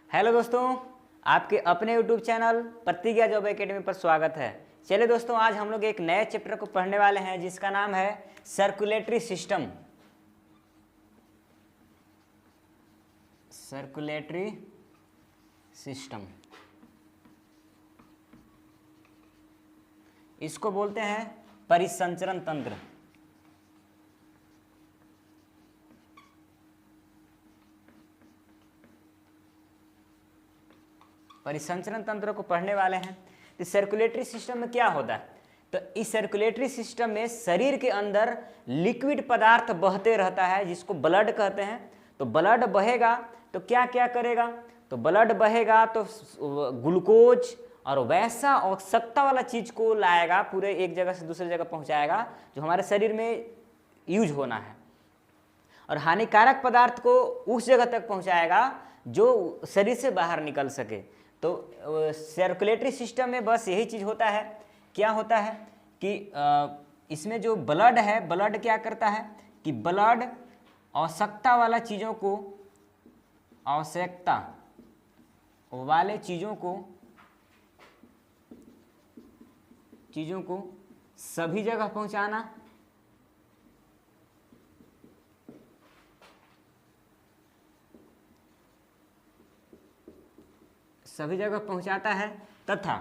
Hello दोस्तों, आपके अपने YouTube चैनल प्रतिज्ञा जॉब एकेडमी पर स्वागत है। चलिए दोस्तों, आज हम लोग एक नए चैप्टर को पढ़ने वाले हैं जिसका नाम है सर्कुलेटरी सिस्टम। सर्कुलेटरी सिस्टम इसको बोलते हैं परिसंचरण तंत्र। परिसंचरण तंत्र को पढ़ने वाले हैं। तो सर्कुलेटरी सिस्टम में क्या होता है? तो इस सर्कुलेटरी सिस्टम में शरीर के अंदर लिक्विड पदार्थ बहते रहता है जिसको ब्लड कहते हैं। तो ब्लड बहेगा तो क्या क्या करेगा? तो ब्लड बहेगा तो ग्लूकोज और वैसा आवश्यकता वाला चीज को लाएगा, पूरे एक जगह से दूसरी जगह पहुंचाएगा जो हमारे शरीर में यूज होना है, और हानिकारक पदार्थ को उस जगह तक पहुंचाएगा जो शरीर से बाहर निकल सके। तो सर्कुलेटरी सिस्टम में बस यही चीज होता है। क्या होता है कि इसमें जो ब्लड है, ब्लड क्या करता है कि ब्लड आवश्यकता वाला चीज़ों को, आवश्यकता वाले चीज़ों को सभी जगह पहुंचाना, सभी जगह पहुंचाता है, तथा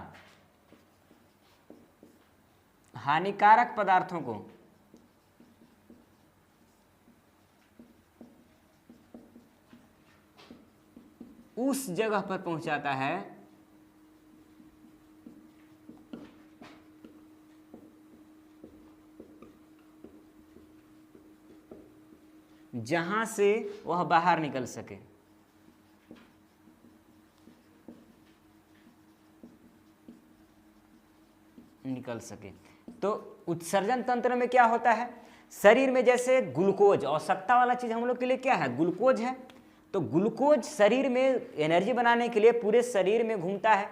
हानिकारक पदार्थों को उस जगह पर पहुंचाता है जहां से वह बाहर निकल सके। तो उत्सर्जन तंत्र में क्या होता है? शरीर में जैसे ग्लूकोज, आवश्यकता वाला चीज हम लोग के लिए क्या है? ग्लूकोज है। तो ग्लूकोज शरीर में एनर्जी बनाने के लिए पूरे शरीर में घूमता है।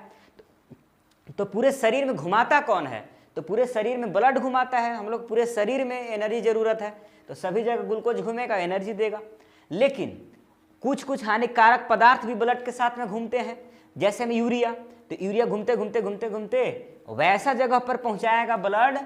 तो पूरे शरीर में घुमाता कौन है? तो पूरे शरीर में ब्लड घुमाता है। हम लोग पूरे शरीर में एनर्जी जरूरत है, तो सभी जगह ग्लूकोज घूमेगा, एनर्जी देगा। लेकिन कुछ कुछ हानिकारक पदार्थ भी ब्लड के साथ में घूमते हैं, जैसे में यूरिया। तो यूरिया घूमते घूमते घूमते घूमते वैसा जगह पर पहुंचाएगा ब्लड,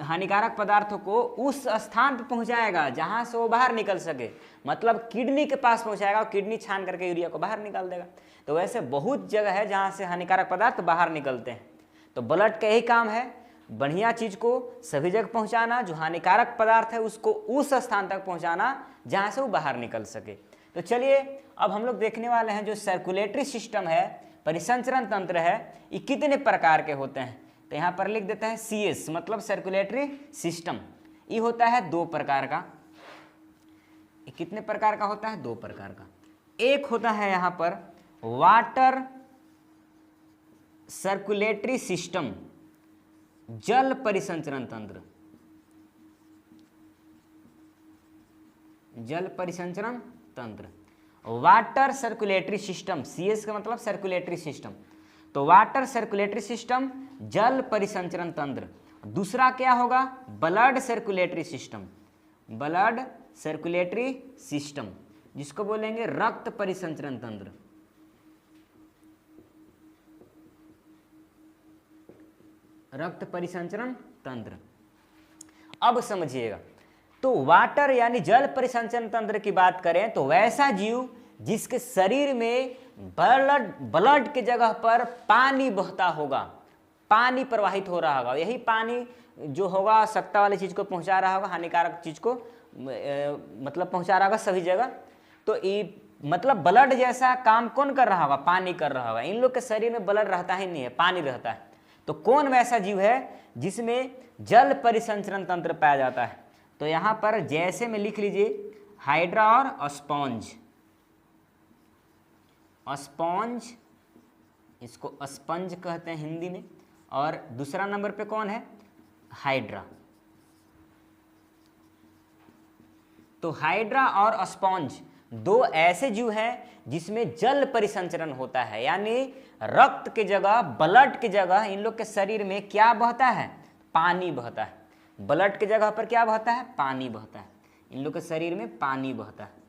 हानिकारक पदार्थों को उस स्थान पर पहुंचाएगा जहां से वो बाहर निकल सके, मतलब किडनी के पास पहुंचाएगा और किडनी छान करके यूरिया को बाहर निकाल देगा। तो वैसे बहुत जगह है जहां से हानिकारक पदार्थ बाहर निकलते हैं। तो ब्लड का यही काम है, बढ़िया चीज को सभी जगह पहुंचाना, जो हानिकारक पदार्थ है उसको उस स्थान तक पहुंचाना जहां से वो बाहर निकल सके। तो चलिए अब हम लोग देखने वाले हैं जो सर्कुलेटरी सिस्टम है, परिसंचरण तंत्र है, ये कितने प्रकार के होते हैं। तो यहाँ पर लिख देता है CS, मतलब सर्कुलेटरी सिस्टम। ये होता है 2 प्रकार का। ये कितने प्रकार का होता है? 2 प्रकार का। एक होता है यहाँ पर वाटर सर्कुलेटरी सिस्टम, जल परिसंचरण तंत्र। जल परिसंचरण तंत्र, वाटर सर्कुलेटरी सिस्टम, CS का मतलब सर्कुलेटरी सिस्टम। तो वाटर सर्कुलेटरी सिस्टम, जल परिसंचरण तंत्र। दूसरा क्या होगा? Blood circulatory system. Blood circulatory system, जिसको बोलेंगे रक्त परिसंचरण तंत्र। रक्त परिसंचरण तंत्र। अब समझिएगा, तो वाटर यानी जल परिसंचरण तंत्र की बात करें तो वैसा जीव जिसके शरीर में ब्लड के जगह पर पानी बहता होगा, पानी प्रवाहित हो रहा होगा, यही पानी जो होगा सत्ता वाली चीज को पहुंचा रहा होगा, हानिकारक चीज को मतलब पहुंचा रहा होगा सभी जगह। तो ये मतलब ब्लड जैसा काम कौन कर रहा होगा? पानी कर रहा होगा। इन लोग के शरीर में ब्लड रहता ही नहीं है, पानी रहता है। तो कौन वैसा जीव है जिसमें जल परिसंचरण तंत्र पाया जाता है? तो यहां पर जैसे में लिख लीजिए हाइड्रा और स्पॉन्ज। स्पॉन्ज, इसको स्पंज कहते हैं हिंदी में, और दूसरा नंबर पे कौन है? हाइड्रा। तो हाइड्रा और स्पॉन्ज 2 ऐसे जीव हैं जिसमें जल परिसंचरण होता है, यानी रक्त की जगह, ब्लड की जगह इन लोग के शरीर में क्या बहता है? पानी बहता है। ब्लड की जगह पर क्या बहता है? पानी बहता है। इन लोग के शरीर में पानी बहता है।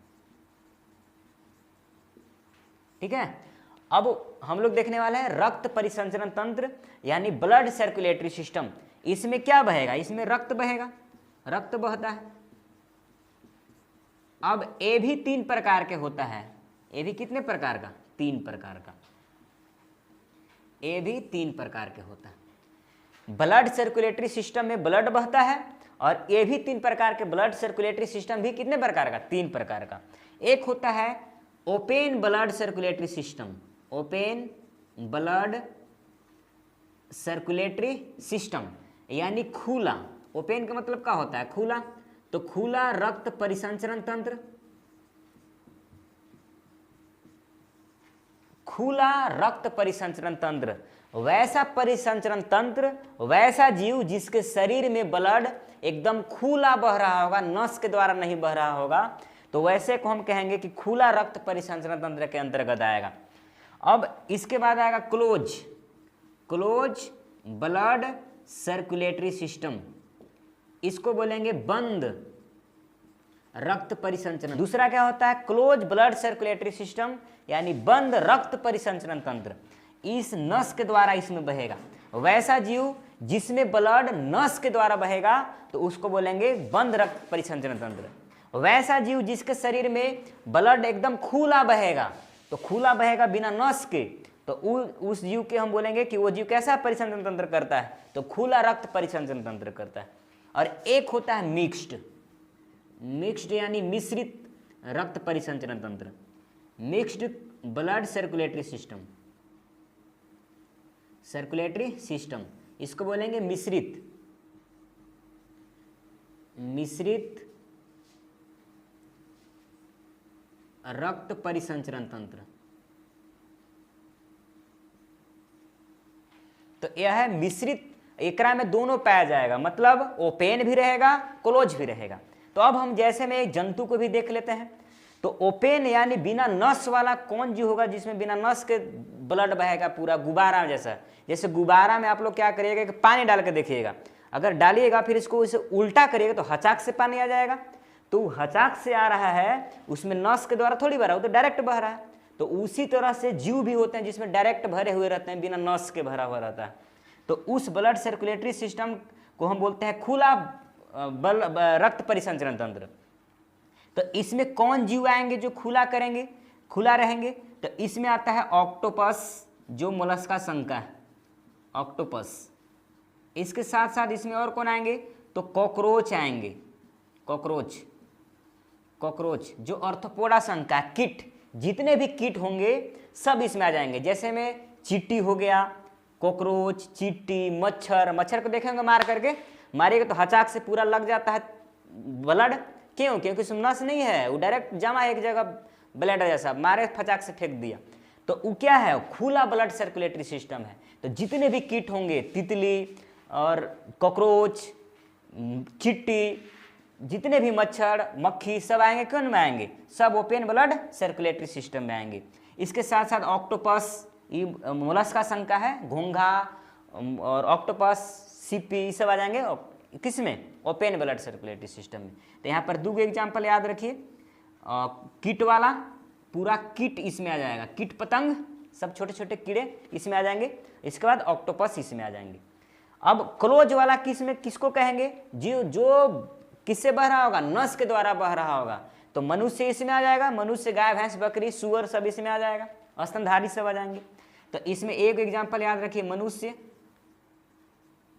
ठीक है। अब हम लोग देखने वाले हैं रक्त परिसंचरण तंत्र यानी ब्लड सर्कुलेटरी सिस्टम। इसमें क्या बहेगा? इसमें रक्त बहेगा, रक्त बहता है। अब ये भी 3 प्रकार के होता है। ये भी कितने प्रकार का? 3 प्रकार का। ये भी 3 प्रकार के होता है। ब्लड सर्कुलेटरी सिस्टम में ब्लड बहता है, और ये भी 3 प्रकार के ब्लड सर्कुलेटरी सिस्टम भी कितने प्रकार का? 3 प्रकार का। एक होता है open blood circulatory system, open blood circulatory system यानी खुला। ओपन का मतलब क्या होता है? खुला। तो खुला रक्त परिसंचरण तंत्र, खुला रक्त परिसंचरण तंत्र, वैसा परिसंचरण तंत्र, वैसा जीव जिसके शरीर में ब्लड एकदम खुला बह रहा होगा, नस के द्वारा नहीं बह रहा होगा, तो वैसे को हम कहेंगे कि खुला रक्त परिसंचरण तंत्र के अंतर्गत आएगा। अब इसके बाद आएगा close, close blood circulatory system, इसको बोलेंगे बंद रक्त परिसंचरण। दूसरा क्या होता है? क्लोज ब्लड सर्कुलेटरी सिस्टम यानी बंद रक्त परिसंचरण तंत्र, इस नस के द्वारा इसमें बहेगा। वैसा जीव जिसमें ब्लड नस के द्वारा बहेगा तो उसको बोलेंगे बंद रक्त परिसंचरण तंत्र। वैसा जीव जिसके शरीर में ब्लड एकदम खुला बहेगा, तो खुला बहेगा बिना नस के, तो उस जीव के हम बोलेंगे कि वो जीव कैसा परिसंचरण तंत्र करता है? तो खुला रक्त परिसंचरण तंत्र करता है। और एक होता है मिक्स्ड, मिक्स्ड यानी मिश्रित रक्त परिसंचरण तंत्र, mixed blood circulatory system, circulatory system, इसको बोलेंगे मिश्रित, मिश्रित रक्त परिसंचरण तंत्र। तो यह है मिश्रित, एकरा में दोनों पाया जाएगा, मतलब ओपन भी रहेगा, क्लोज भी रहेगा। तो अब हम जैसे में एक जंतु को भी देख लेते हैं। तो ओपन यानी बिना नस वाला कौन जीव होगा जिसमें बिना नस के ब्लड बहेगा पूरा, गुब्बारा जैसा। जैसे गुब्बारा में आप लोग क्या करिएगा कि पानी डाल के देखिएगा, अगर डालिएगा फिर इसको इसे उल्टा करिएगा तो हचाक से पानी आ जाएगा। तो हचाक से आ रहा है, उसमें नस के द्वारा थोड़ी बह रहा है, वो तो डायरेक्ट बह रहा है। तो उसी तरह से जीव भी होते हैं जिसमें डायरेक्ट भरे हुए रहते हैं, बिना नस के भरा हुआ रहता है। तो उस ब्लड सर्कुलेटरी सिस्टम को हम बोलते हैं खुला रक्त परिसंचरण तंत्र। तो इसमें कौन जीव आएंगे जो खुला करेंगे, खुला रहेंगे? तो इसमें आता है ऑक्टोपस, जो मोलस्का संघ का है, ऑक्टोपस। इसके साथ साथ इसमें और कौन आएंगे? तो कॉकरोच आएंगे, कॉकरोच, कॉकरोच जो आर्थ्रोपोडा संघ का, कीट, जितने भी कीट होंगे सब इसमें आ जाएंगे। जैसे में चींटी हो गया, कॉकरोच, चींटी, मच्छर, मच्छर को देखेंगे मार करके, मारेगा तो हचाक से पूरा लग जाता है ब्लड। क्यों? क्योंकि उसमें नस नहीं है, वो डायरेक्ट जमा एक जगह ब्लड जैसा, मारे फचाक से फेंक दिया। तो वो क्या है? खुला ब्लड सर्कुलेटरी सिस्टम है। तो जितने भी कीट होंगे, तितली और कॉकरोच, चींटी, जितने भी मच्छर, मक्खी, सब आएंगे कौन में आएंगे? सब ओपन ब्लड सर्कुलेटरी सिस्टम में आएंगे। इसके साथ साथ ऑक्टोपस, ये मोलस्का संघ का है, घोंघा और ऑक्टोपस, सीपी, सब आ जाएंगे किसमें? ओपन ब्लड सर्कुलेटरी सिस्टम में। तो यहाँ पर 2 एग्जाम्पल याद रखिए, कीट वाला, पूरा कीट इसमें आ जाएगा, कीट पतंग सब छोटे छोटे कीड़े इसमें आ जाएंगे। इसके बाद ऑक्टोपस इसमें आ जाएंगे। अब क्लोज वाला किसमें, किसको कहेंगे? जो किससे बह रहा होगा? नस के द्वारा बह रहा होगा। तो मनुष्य इसमें आ जाएगा, मनुष्य, गाय, भैंस, बकरी, सुअर सब इसमें आ जाएगा, स्तनधारी सब आ जाएंगे। तो इसमें एक एग्जाम्पल याद रखिए, मनुष्य,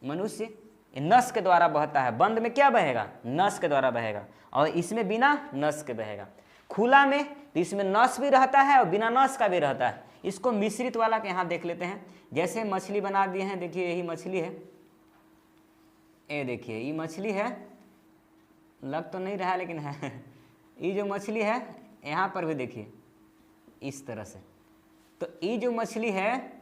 मनुष्य नस के द्वारा बहता है, बंद में क्या बहेगा? नस के द्वारा बहेगा, और इसमें बिना नस के बहेगा। खुला में तो इसमें नस भी रहता है और बिना नस का भी रहता है। इसको मिश्रित वाला के यहाँ देख लेते हैं। जैसे मछली बना दिए हैं, देखिए यही मछली है, ये देखिए ये मछली है, लग तो नहीं रहा लेकिन है। ये जो मछली है यहाँ पर भी देखिए इस तरह से। तो ये जो मछली है,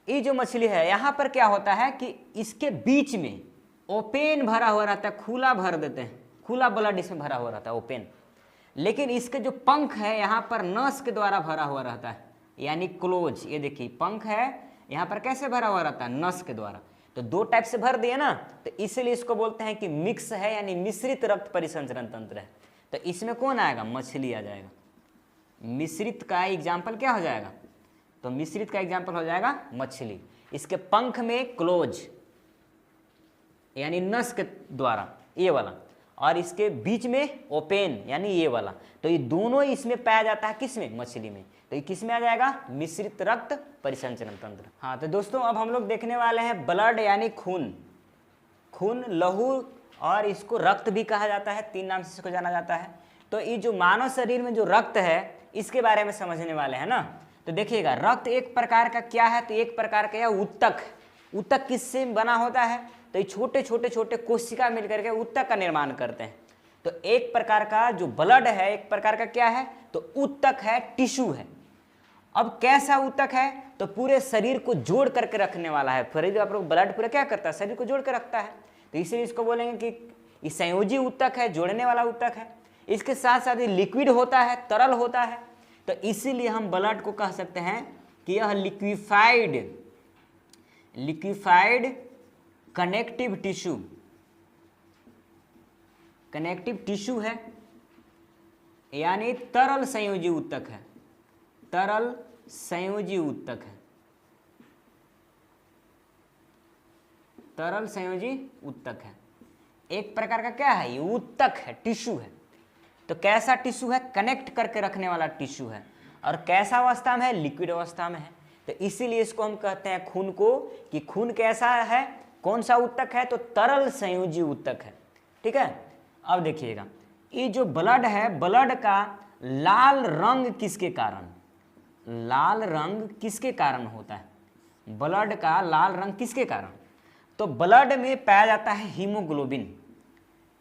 ये जो मछली है यहाँ पर क्या होता है कि इसके बीच में ओपन भरा हुआ रहता है, खुला भर देते हैं, खुला ब्लड इसमें भरा हुआ रहता है, ओपन। लेकिन इसके जो पंख है यहाँ पर नस के द्वारा भरा हुआ रहता है, यानी क्लोज। ये देखिए पंख है, यहाँ पर कैसे भरा हुआ रहता है? नस के द्वारा। तो 2 टाइप से भर दिए ना, तो इसलिए इसको बोलते हैं कि मिक्स है, यानी मिश्रित रक्त परिसंचरण तंत्र है। तो इसमें कौन आएगा? मछली आ जाएगा, मिश्रित का एग्जाम्पल क्या हो जाएगा? तो मिश्रित का एग्जाम्पल हो जाएगा मछली। इसके पंख में क्लोज यानी नस के द्वारा, ये वाला, और इसके बीच में ओपेन यानी ये वाला। तो ये दोनों इसमें पाया जाता है, किसमें? मछली में। तो ये किस में आ जाएगा? मिश्रित रक्त परिसंचरण तंत्र। हाँ, तो दोस्तों अब हम लोग देखने वाले हैं ब्लड यानी खून। खून, लहू और इसको रक्त भी कहा जाता है, 3 नाम से इसको जाना जाता है। तो ये जो मानव शरीर में जो रक्त है इसके बारे में समझने वाले हैं ना। तो देखिएगा, रक्त एक प्रकार का क्या है? तो एक प्रकार का ऊतक। ऊतक किससे बना होता है? तो ये छोटे छोटे छोटे कोशिका मिलकर के ऊतक का निर्माण करते हैं। तो एक प्रकार का जो ब्लड है, एक प्रकार का क्या है? तो ऊतक है, टिश्यू है। अब कैसा ऊतक है? तो पूरे शरीर को जोड़ करके रखने वाला है। शरीर आप लोग ब्लड पूरा क्या करता है? शरीर को जोड़ कर रखता है। तो इसलिए इसको बोलेंगे कि ये संयोजी ऊतक है, जोड़ने वाला ऊतक है। इसके साथ साथ ये लिक्विड होता है, तरल होता है। तो इसीलिए हम ब्लड को कह सकते हैं कि यह लिक्विफाइड कनेक्टिव टिश्यू है, यानी तरल संयोजी ऊतक है। तरल संयोजी ऊतक है, तरल संयोजी ऊतक है। एक प्रकार का क्या है? ये ऊतक है, टिश्यू है। तो कैसा टिश्यू है? कनेक्ट करके रखने वाला टिश्यू है। और कैसा अवस्था में है? लिक्विड अवस्था में है। तो इसीलिए इसको हम कहते हैं खून को, कि खून कैसा है, कौन सा ऊतक है? तो तरल संयोजी ऊतक है। ठीक है। अब देखिएगा, ये जो ब्लड है, ब्लड का लाल रंग किसके कारण, लाल रंग किसके कारण होता है? ब्लड का लाल रंग किसके कारण? तो ब्लड में पाया जाता है हीमोग्लोबिन।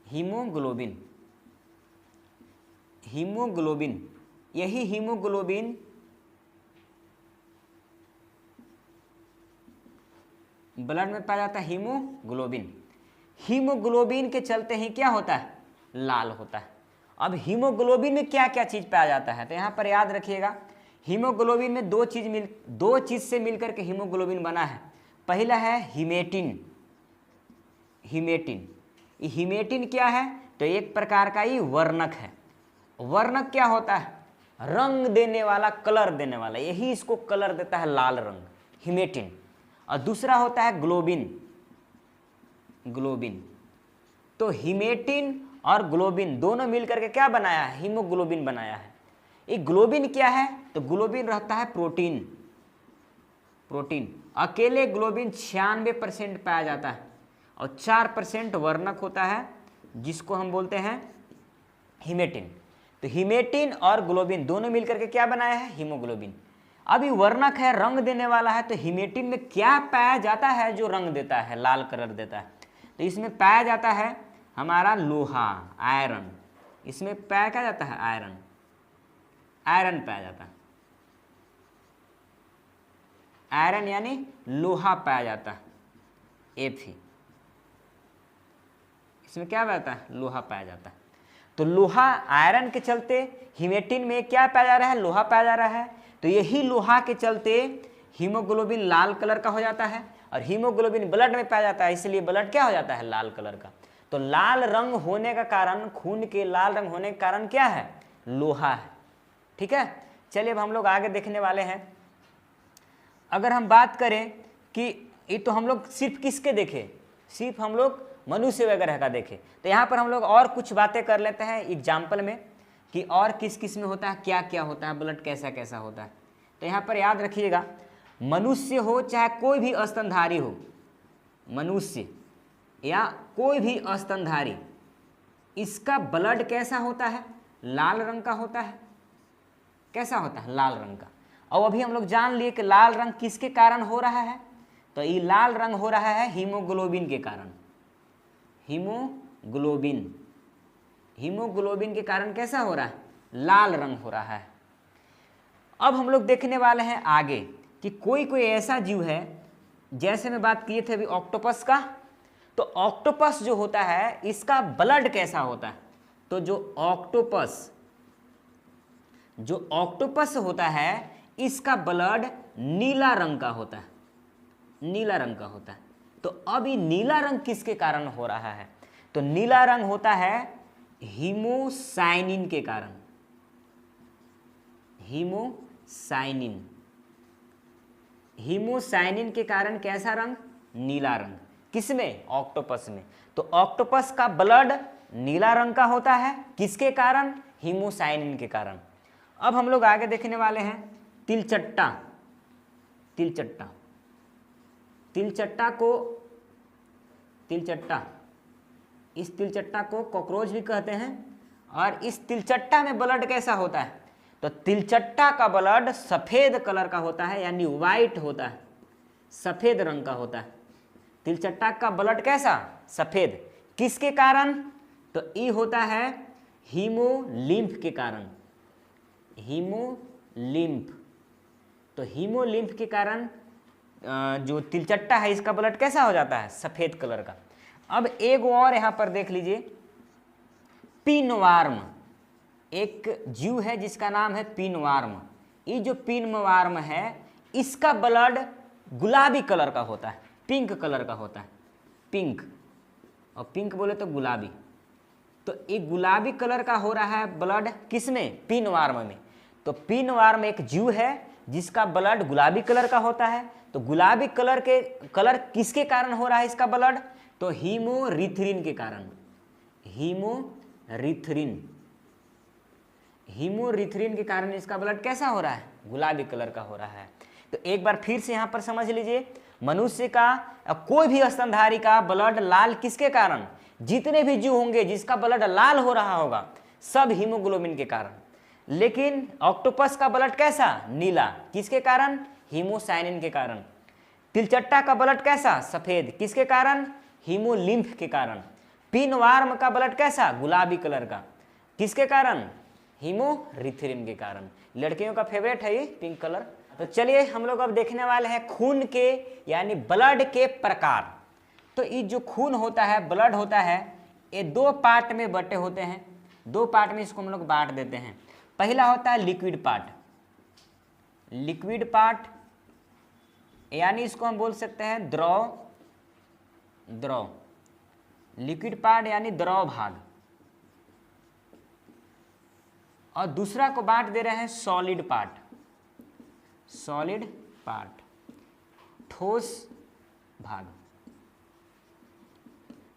हीमोग्लोबिन, यही हीमोग्लोबिन ब्लड में पाया जाता है। हीमोग्लोबिन के चलते ही क्या होता है? लाल होता है। अब हीमोग्लोबिन में क्या क्या चीज पाया जाता है? तो यहाँ पर याद रखिएगा, हीमोग्लोबिन में दो चीज से मिलकर के हीमोग्लोबिन बना है। पहला है हीमेटिन। ये हीमेटिन क्या है? तो एक प्रकार का ये वर्णक है। वर्णक क्या होता है? रंग देने वाला, कलर देने वाला, यही इसको कलर देता है लाल रंग, हीमेटिन। और दूसरा होता है ग्लोबिन। तो हीमेटिन और ग्लोबिन दोनों मिलकर के क्या बनाया है? हीमोग्लोबिन बनाया है। ये ग्लोबिन क्या है? तो ग्लोबिन रहता है प्रोटीन। अकेले ग्लोबिन 96% पाया जाता है और 4% वर्णक होता है, जिसको हम बोलते हैं हीमेटिन। तो हीमेटिन और ग्लोबिन दोनों मिलकर के क्या बनाया है? हीमोग्लोबिन। अब ये वर्णक है, रंग देने वाला है। तो हीमेटिन में क्या पाया जाता है जो रंग देता है, लाल कलर देता है? तो इसमें पाया जाता है हमारा लोहा, आयरन। इसमें पाया क्या जाता है? आयरन पाया जाता है। आयरन यानी लोहा पाया जाता है, Fe। इसमें क्या पाया जाता है? लोहा पाया जाता है। तो लोहा, आयरन के चलते हीमेटिन में क्या पाया जा रहा है? लोहा पाया जा रहा है। तो यही लोहा के चलते हीमोग्लोबिन लाल कलर का हो जाता है, और हीमोग्लोबिन ब्लड में पाया जाता है, इसलिए ब्लड क्या हो जाता है? लाल कलर का। तो लाल रंग होने का कारण, खून के लाल रंग होने का कारण क्या है? लोहा है। ठीक है। चलिए अब हम लोग आगे देखने वाले हैं। अगर हम बात करें कि ये तो हम लोग सिर्फ किसके देखे, सिर्फ हम लोग मनुष्य वगैरह का देखे। तो यहाँ पर हम लोग और कुछ बातें कर लेते हैं एग्जाम्पल में, कि और किस किस में होता है, क्या क्या होता है, ब्लड कैसा कैसा होता है। तो यहाँ पर याद रखिएगा, मनुष्य हो चाहे कोई भी स्तनधारी हो, मनुष्य या कोई भी स्तनधारी, इसका ब्लड कैसा होता है? लाल रंग का होता है। कैसा होता है? लाल रंग का। और अभी हम लोग जान लिए कि लाल रंग किसके कारण हो रहा है? तो ये लाल रंग हो रहा है हीमोग्लोबिन के कारण। हीमोग्लोबिन के कारण कैसा हो रहा है? लाल रंग हो रहा है। अब हम लोग देखने वाले हैं आगे कि कोई कोई ऐसा जीव है, जैसे मैं बात किए थे अभी ऑक्टोपस का। तो ऑक्टोपस जो होता है, इसका ब्लड कैसा होता है? तो जो ऑक्टोपस होता है, इसका ब्लड नीला रंग का होता है। तो अब ये नीला रंग किसके कारण हो रहा है? तो नीला रंग होता है हीमोसाइनिन के कारण। हीमोसाइनिन। हीमोसाइनिन के कारण कैसा रंग? नीला रंग। किसमें? ऑक्टोपस में। तो ऑक्टोपस का ब्लड नीला रंग का होता है, किसके कारण? हीमोसाइनिन के कारण। अब हम लोग आगे देखने वाले हैं तिलचट्टा। तिलचट्टा, इस तिलचट्टा को कॉकरोच भी कहते हैं। और इस तिलचट्टा में ब्लड कैसा होता है? तो तिलचट्टा का ब्लड सफेद कलर का होता है, यानी व्हाइट होता है, सफेद रंग का होता है। तिलचट्टा का ब्लड कैसा? सफेद। किसके कारण? तो ई होता है हीमोलिम्फ के कारण। हीमोलिम्फ, तो हीमोलिम्फ के कारण जो तिलचट्टा है इसका ब्लड कैसा हो जाता है? सफेद कलर का। अब एक और यहां पर देख लीजिए, पिनवार्म। एक जीव है जिसका नाम है पिनवार्म। ये जो पिनवार्म है इसका ब्लड गुलाबी कलर का होता है, पिंक कलर का होता है, पिंक। और पिंक बोले तो गुलाबी। तो ये गुलाबी कलर का हो रहा है ब्लड किसमें? पिनवार्म में। तो पिनवार्म एक जीव है जिसका ब्लड गुलाबी कलर का होता है। तो गुलाबी कलर किसके कारण हो रहा है इसका ब्लड? तो हीमोरिथ्रिन के कारण। हीमोरिथ्रिन के कारण इसका ब्लड कैसा हो रहा है? गुलाबी कलर का हो रहा है। तो एक बार फिर से यहां पर समझ लीजिए, मनुष्य का कोई भी स्तनधारी का ब्लड लाल किसके कारण? जितने भी जीव होंगे जिसका ब्लड लाल हो रहा होगा सब हीमोग्लोबिन के कारण। लेकिन ऑक्टोपस का ब्लड कैसा? नीला। किसके कारण? हीमोसाइनिन के कारण। तिलचट्टा का ब्लड कैसा? सफेद। किसके कारण? हीमोलिम्फ के कारण। पिनवार्म का ब्लड कैसा? गुलाबी कलर का। किसके कारण? हीमोरिथ्रिन के कारण। लड़कियों का फेवरेट है ये पिंक कलर। तो चलिए हम लोग अब देखने वाले हैं खून के यानी ब्लड के प्रकार। तो ये जो खून होता है, ब्लड होता है, ये दो पार्ट में बटे होते हैं। दो पार्ट में इसको हम लोग बांट देते हैं। पहला होता है लिक्विड पार्ट। लिक्विड पार्ट यानी इसको हम बोल सकते हैं द्रव। लिक्विड पार्ट यानी द्रव भाग। और दूसरा को बांट दे रहे हैं सॉलिड पार्ट। ठोस भाग।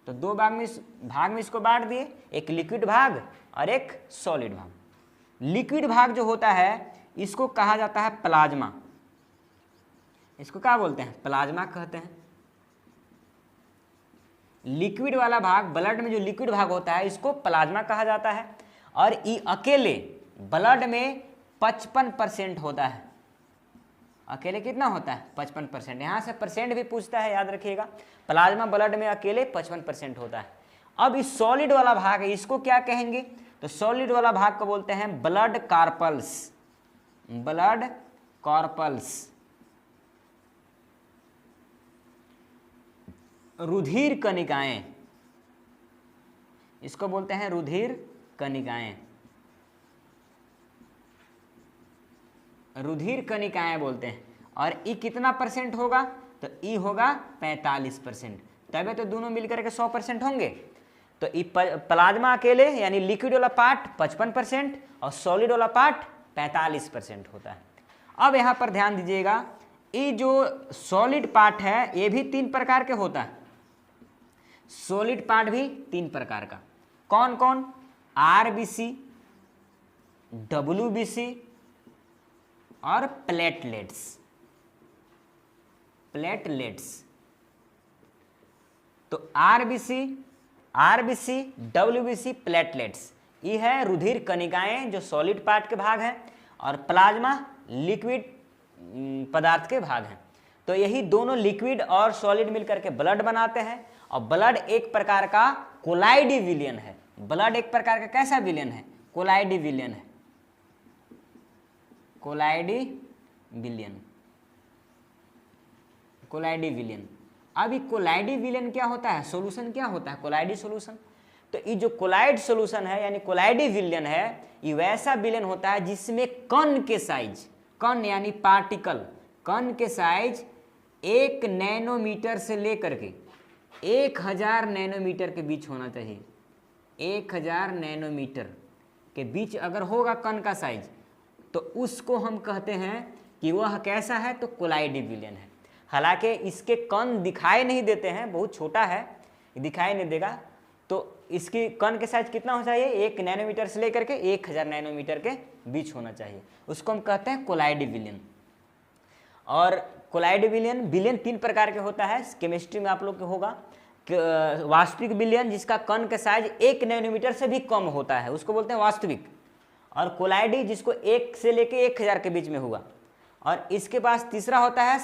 तो दो भाग में इसको बांट दिए, एक लिक्विड भाग और एक सॉलिड भाग। लिक्विड भाग जो होता है इसको कहा जाता है प्लाज्मा। इसको क्या बोलते हैं? प्लाज्मा कहते हैं। लिक्विड वाला भाग, ब्लड में जो लिक्विड भाग होता है इसको प्लाज्मा कहा जाता है। और ये अकेले ब्लड में 55% होता है। अकेले कितना होता है? 55%। यहाँ से परसेंट भी पूछता है, याद रखिएगा। प्लाज्मा ब्लड में अकेले 55% होता है। अब इस सॉलिड वाला भाग है इसको क्या कहेंगे? तो सॉलिड वाला भाग को बोलते हैं ब्लड कार्पल्स। रुधिर कणिकाएं, इसको बोलते हैं रुधिर कणिकाएं। रुधिर कणिकाएं बोलते हैं। और ई कितना परसेंट होगा? तो ई होगा 45%। तभी तो दोनों मिलकर के 100% होंगे। तो ई प्लाज्मा अकेले यानी लिक्विड वाला पार्ट 55% और सॉलिड वाला पार्ट 45% होता है। अब यहाँ पर ध्यान दीजिएगा, ये जो सॉलिड पार्ट है ये भी 3 प्रकार के होता है। सॉलिड पार्ट भी 3 प्रकार का। कौन कौन? आरबीसी, डब्ल्यूबीसी और प्लेटलेट्स। तो आरबीसी, डब्ल्यूबीसी, प्लेटलेट्स ये है रुधिर कणिकाएं जो सॉलिड पार्ट के भाग हैं, और प्लाज्मा लिक्विड पदार्थ के भाग हैं। तो यही दोनों लिक्विड और सॉलिड मिलकर के ब्लड बनाते हैं। और ब्लड एक प्रकार का कोलाइडी विलियन है। ब्लड एक प्रकार का कैसा विलियन है? कोलाइडी विलियन है। कोलाइडी विलियन। अब ये कोलाइडी विलियन क्या होता है? सॉल्यूशन क्या होता है? कोलाइडी सॉल्यूशन। तो ये जो कोलाइड सॉल्यूशन है यानी कोलाइडी विलियन है, ये वैसा विलियन होता है जिसमें कण के साइज, कण यानी पार्टिकल, कण के साइज 1 नैनोमीटर से लेकर के 1000 नैनोमीटर के बीच होना चाहिए। 1000 नैनोमीटर के बीच अगर होगा कण का साइज तो उसको हम कहते हैं कि वह कैसा है, तो कोलाइडी विलयन है। हालांकि इसके कण दिखाई नहीं देते हैं, बहुत छोटा है, दिखाई नहीं देगा। तो इसकी कण के साइज कितना होना चाहिए, 1 नैनोमीटर से लेकर के 1000 नैनोमीटर के बीच होना चाहिए, उसको हम कहते हैं कोलाइडी विलयन। और कोलाइडी विलयन 3 प्रकार के होता है, केमिस्ट्री में आप लोग को होगा। वास्तविक विलयन जिसका कण का साइज 1 नैनोमीटर से भी कम होता है उसको बोलते हैं वास्तविक। और कोलाइडी जिसको 1 से लेके 1000 के बीच में हुआ। और इसके पास तीसरा होता है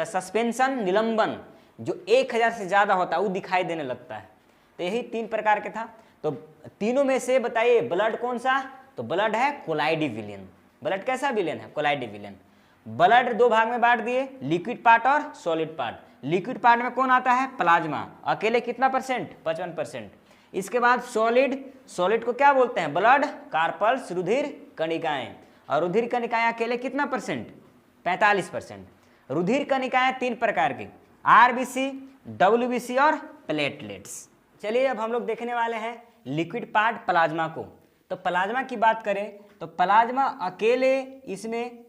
सस्पेंशन निलंबन, जो 1000 से ज़्यादा होता है वो दिखाई देने लगता है। तो यही 3 प्रकार के था। तो तीनों में से बताइए ब्लड कौन सा, तो ब्लड है कोलाइडी विलयन। ब्लड कैसा विलयन है, कोलाइडी विलयन। ब्लड 2 भाग में बांट दिए, लिक्विड पार्ट और सॉलिड पार्ट। लिक्विड पार्ट में कौन आता है, प्लाज्मा, अकेले कितना परसेंट, 55%। इसके बाद सॉलिड को क्या बोलते हैं, ब्लड कार्पल्स, रुधिर कणिकाएं। और रुधिर कणिकाएं अकेले कितना परसेंट, 45%। रुधिर कणिकाएं 3 प्रकार की, आरबीसी, डब्ल्यूबीसी और प्लेटलेट्स। चलिए अब हम लोग देखने वाले हैं लिक्विड पार्ट प्लाज्मा को। तो प्लाज्मा की बात करें तो प्लाज्मा अकेले इसमें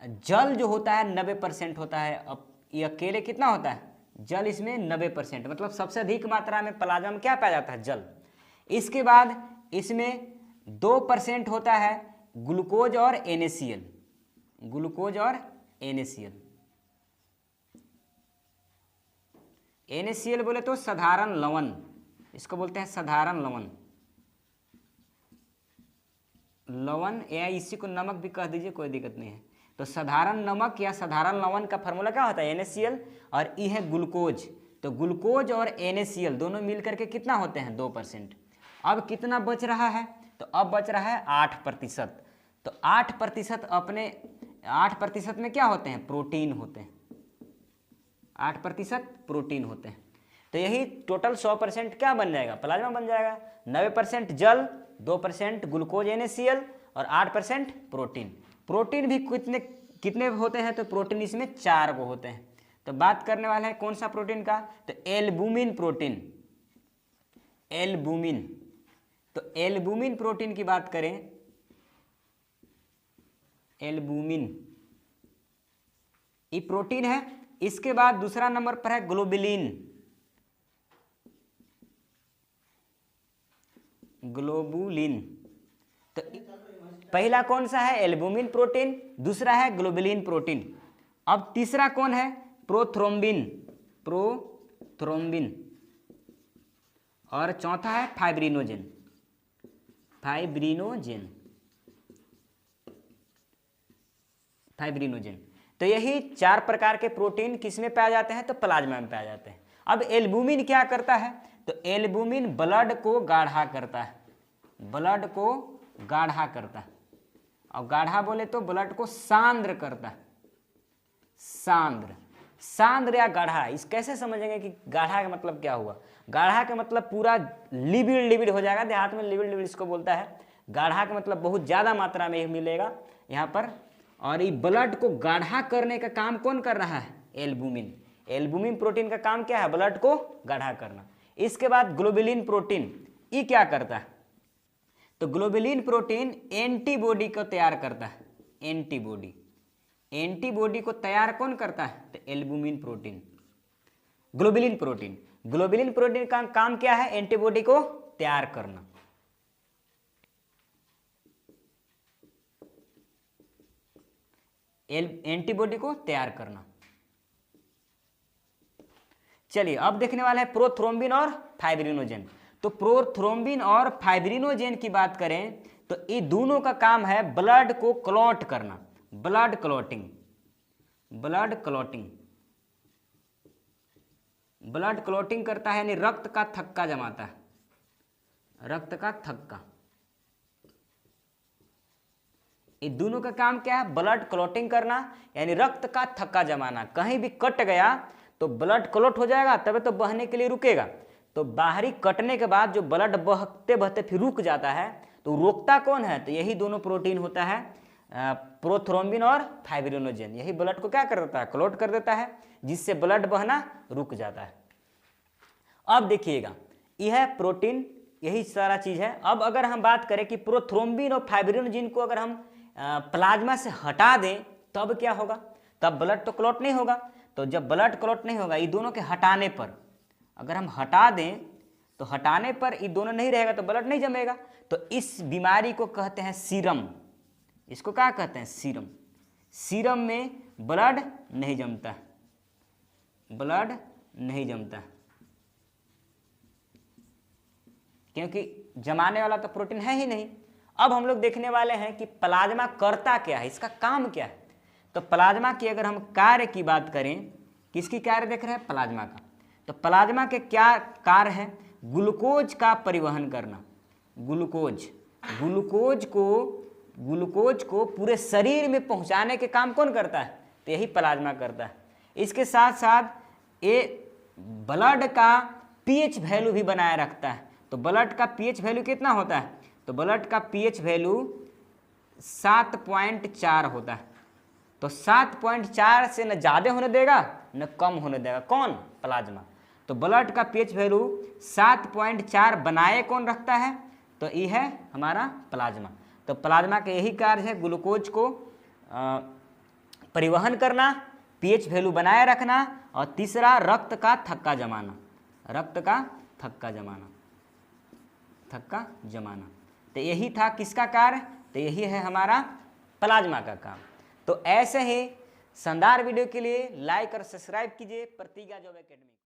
जल जो होता है 90% होता है। अब ये अकेले कितना होता है, जल इसमें 90%, मतलब सबसे अधिक मात्रा में प्लाज्मा में क्या पाया जाता है, जल। इसके बाद इसमें 2% होता है ग्लूकोज और NaCl, ग्लूकोज और NaCl। NaCl बोले तो साधारण लवण, इसको बोलते हैं साधारण लवण या इसी को नमक भी कह दीजिए, कोई दिक्कत नहीं है। तो साधारण नमक या साधारण लवण का फार्मूला क्या होता है, NaCl, और ये है ग्लूकोज। तो ग्लूकोज और NaCl दोनों मिलकर के कितना होते हैं, 2%। अब कितना बच रहा है, तो अब बच रहा है 8%। तो 8% अपने 8% में क्या होते हैं, प्रोटीन होते हैं, 8% प्रोटीन होते हैं। तो यही टोटल 100% क्या बन जाएगा, प्लाज्मा बन जाएगा। 90% जल, 2% ग्लूकोज NaCl और 8% प्रोटीन। प्रोटीन भी कितने होते हैं, तो प्रोटीन इसमें 4 को होते हैं। तो बात करने वाला है कौन सा प्रोटीन का, तो एल्बुमिन प्रोटीन, एल्बुमिन। तो एल्बुमिन प्रोटीन की बात करें, एल्बुमिन ये प्रोटीन है। इसके बाद दूसरा नंबर पर है ग्लोबुलिन, ग्लोबुलिन। तो पहला कौन सा है, एल्बुमिन प्रोटीन, दूसरा है ग्लोबुलिन प्रोटीन। अब तीसरा कौन है, प्रोथ्रोम्बिन, प्रोथ्रोम्बिन। और चौथा है फाइब्रिनोजेन, फाइब्रिनोजेन, फाइब्रिनोजेन। तो यही 4 प्रकार के प्रोटीन किसमें पाए जाते हैं, तो प्लाज्मा में पाए जाते हैं। अब एल्बुमिन क्या करता है, तो एल्बुमिन ब्लड को गाढ़ा करता है, ब्लड को गाढ़ा करता है। और गाढ़ा बोले तो ब्लड को सांद्र करता है, सांद्र या गाढ़ा। इस कैसे समझेंगे कि गाढ़ा का मतलब क्या हुआ, गाढ़ा का मतलब पूरा लिबिड हो जाएगा, देहात में लिबिड इसको बोलता है। गाढ़ा का मतलब बहुत ज़्यादा मात्रा में मिलेगा यहाँ पर। और ये ब्लड को गाढ़ा करने का काम कौन कर रहा है, एल्बुमिन। एल्बुमिन प्रोटीन का काम क्या है, ब्लड को गाढ़ा करना। इसके बाद ग्लोबुलिन प्रोटीन, ये क्या करता है, तो ग्लोबुलिन प्रोटीन एंटीबॉडी को तैयार करता है, एंटीबॉडी। एंटीबॉडी को तैयार कौन करता है, तो albumin protein, globulin protein. Globulin protein का काम क्या है, एंटीबॉडी को तैयार करना। एंटीबॉडी को तैयार करना। चलिए अब देखने वाला है प्रोथ्रोम्बिन और फाइब्रिनोजेन। तो प्रोथ्रोम्बिन और फाइब्रिनोजेन की बात करें तो ये दोनों का काम है ब्लड को क्लॉट करना, blood clotting, blood clotting. Blood clotting करता है यानी रक्त का थक्का जमाता है, रक्त का थक्का। ये दोनों का काम क्या है, ब्लड क्लॉटिंग करना यानी रक्त का थक्का जमाना। कहीं भी कट गया तो ब्लड क्लॉट हो जाएगा, तब तो बहने के लिए रुकेगा। तो बाहरी कटने के बाद जो ब्लड बहते बहते फिर रुक जाता है, तो रोकता कौन है, तो यही दोनों प्रोटीन होता है, प्रोथ्रोम्बिन और फाइब्रिनोजेन। यही ब्लड को क्या कर देता है, क्लॉट कर देता है, जिससे ब्लड बहना रुक जाता है। अब देखिएगा यह प्रोटीन, यही सारा चीज है। अब अगर हम बात करें कि प्रोथ्रोम्बिन और फाइब्रिनोजेन को अगर हम प्लाज्मा से हटा दें तब क्या होगा, तब ब्लड तो क्लॉट नहीं होगा। तो जब ब्लड क्लॉट नहीं होगा, ये दोनों के हटाने पर, अगर हम हटा दें तो हटाने पर ये दोनों नहीं रहेगा तो ब्लड नहीं जमेगा। तो इस बीमारी को कहते हैं सीरम। इसको क्या कहते हैं, सीरम। सीरम में ब्लड नहीं जमता, ब्लड नहीं जमता, क्योंकि जमाने वाला तो प्रोटीन है ही नहीं। अब हम लोग देखने वाले हैं कि प्लाज्मा करता क्या है, इसका काम क्या है। तो प्लाज्मा की अगर हम कार्य की बात करें, किसकी कार्य देख रहे हैं, प्लाज्मा का। तो प्लाज्मा के क्या कार्य है, ग्लूकोज का परिवहन करना। ग्लूकोज को पूरे शरीर में पहुंचाने के काम कौन करता है, तो यही प्लाज्मा करता है। इसके साथ साथ ये ब्लड का पीएच वैल्यू भी बनाए रखता है। तो ब्लड का पीएच वैल्यू कितना होता है, तो ब्लड का पीएच वैल्यू 7.4 होता है। तो 7.4 से न ज़्यादा होने देगा न कम होने देगा, कौन, प्लाज्मा। तो ब्लड का पीएच वैल्यू 7.4 बनाए कौन रखता है, तो ये है हमारा प्लाज्मा। तो प्लाज्मा का यही कार्य है, ग्लूकोज को परिवहन करना, पीएच वैल्यू बनाए रखना, और तीसरा रक्त का थक्का जमाना, रक्त का थक्का जमाना। तो यही था किसका कार्य, तो यही है हमारा प्लाज्मा का काम। तो ऐसे ही शानदार वीडियो के लिए लाइक और सब्सक्राइब कीजिए प्रतिज्ञा जॉब एकेडमी।